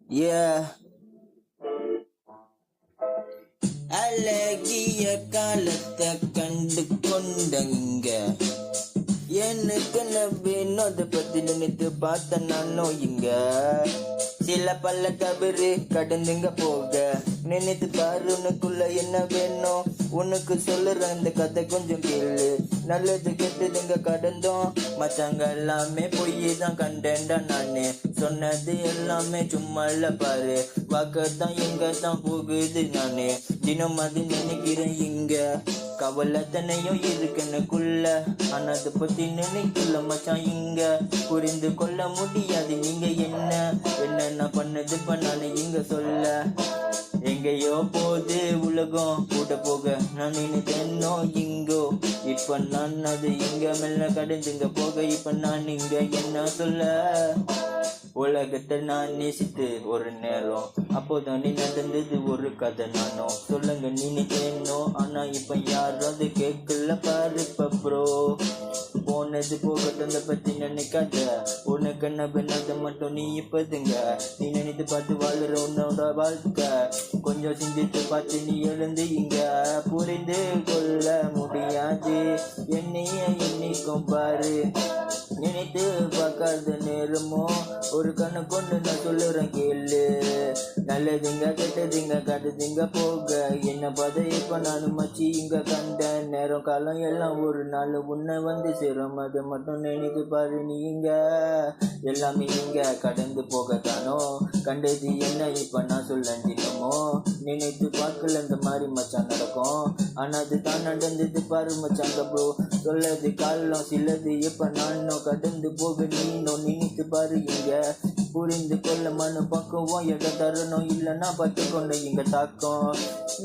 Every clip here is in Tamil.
Yeah. அழகிய காலத்தை கண்டு கொண்டங்க எனக்கு வினோத பத்தி நினைத்து பார்த்த நானும் இங்க சில பல்ல தவறு கடந்துங்க போக நினைத்து பாரு உனக்குள்ள என்ன வேணும் உனக்கு சொல்லுற அந்த கதை கொஞ்சம் கேளு நல்லது கெட்டதுங்க கடந்தோம் மச்சாங்க எல்லாமே பொய் தான் கண்டேன்டா நானு சொன்னது எல்லாமே சும்மா இல்ல பாரு வாக்கத்தான் எங்க தான் போகுது நானு தினம் அது நினைக்கிறேன் இங்க கவலை தன்னையும் இருக்குன்னுக்குள்ள ஆனா அதை பத்தி நினைக்கல மச்சான் இங்க புரிந்து கொள்ள முடியாது நீங்க என்ன பண்ணது பண்ணானு இங்க சொல்ல எங்கேயோ போது உலகம் கூட போக நான் நினைத்தேனோ இங்கோ இப்ப நான் அது இங்க மெல்ல கடைஞ்சுங்க போக இப்ப நான் இங்க என்ன சொல்ல உலகத்தை நான் நேசித்து ஒரு நேரம் அப்போதான் நீ நடந்தது ஒரு கதை நானும் சொல்லுங்க நினைத்தேனோ ஆனா இப்ப யாராவது கேட்கல பாரு ப்ரோ போனது போகட்டும் அதை பத்தி நினைக்காத உனக்கு என்ன பண்ணாத மட்டும் நீ இப்பதுங்க நீ நினைத்து பார்த்து வாழுற உன்னோட வாழ்க்கை கொஞ்சம் சிந்தித்து பார்த்து நீ எழுந்து இங்க புரிந்து கொள்ள முடியாது என்னைய என்னைக்கும் பாரு நினைத்து பார்க்காத நேரமோ ஒரு கண்ணு கொண்டு நான் சொல்லுறேன் கேளு நல்லதுங்க கெட்டதுங்க கட்டுதுங்க போக என்ன பார்த்து இப்ப நானும் மச்சி இங்க கண்ட நேரம் காலம் எல்லாம் ஒரு நாள் உன்னை வந்து சேரும் அதை மட்டும் நினைத்து பாரு நீ இங்க எல்லாமே இங்க கடந்து போகத்தானோ கண்டது என்ன இப்ப நான் சொல்ல தினமோ நினைத்து பார்க்கல இந்த மாதிரி மச்சான் நடக்கும் ஆனா அது தான் நடந்தது பாரு மச்சாங்க ப்ரோ சொல்லது காலம் சிலது இப்ப நானும் கடந்து போக நீனும் நினைத்து பாரு இங்க புரிந்து கொள்ள மனு பக்குவோம் எட தரணும் இல்லைன்னா பட்டு கொண்டு இங்க தாக்கம்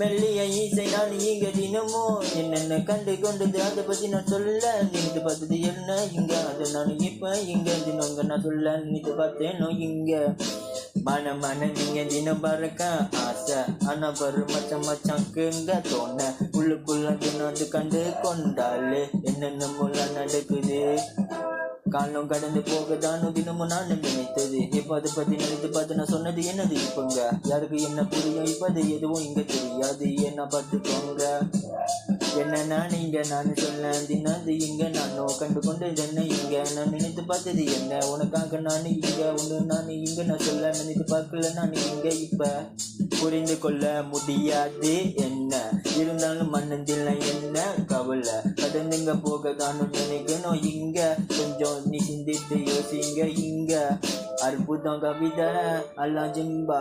மெல்லிய ஈசை நான் இங்க தினமும் என்னென்ன கண்டு கொண்டது அதை பத்தி நான் சொல்ல நினைத்து பார்த்தது என்ன இங்க அதை நான் இப்ப இங்க தினங்க நான் சொல்ல நினைத்து பார்த்தேனோ இங்க மன நீங்க தினம் பறக்க ஆசை ஆனா பரு மச்சாக்குங்க தோண உள்ளுக்குள்ள தினம் அது கண்டு கொண்டாலே என்னென்ன முள்ள நடக்குது காலம் கடந்து போகதானோ தினமும் நான் நினைத்தது இப்ப அதை பத்தி நினைத்து பார்த்து நான் சொன்னது என்னது இப்பங்க யாருக்கு என்ன புரியும் இப்ப அது எதுவும் இங்க தெரியாது என்ன பார்த்துக்கோங்க என்ன நான் இங்க நான் சொல்ல தினது இங்க நானும் கண்டு கொண்டு என்ன இங்க நான் நினைத்து பார்த்தது என்ன உனக்காக நான் இங்க ஒண்ணு நான் இங்க நான் சொல்ல நினைத்து பார்க்கல நான் இங்க இப்ப புரிந்து கொள்ள முடியாது என்ன இருந்தாலும் மன்னந்தில் என்ன கவலை கடந்துங்க போக தானும் நினைக்கணும் இங்க கொஞ்சம் நீ சிந்தித்து யோசிங்க இங்க அற்புதம் கவிதை அல்லா ஜிம்பா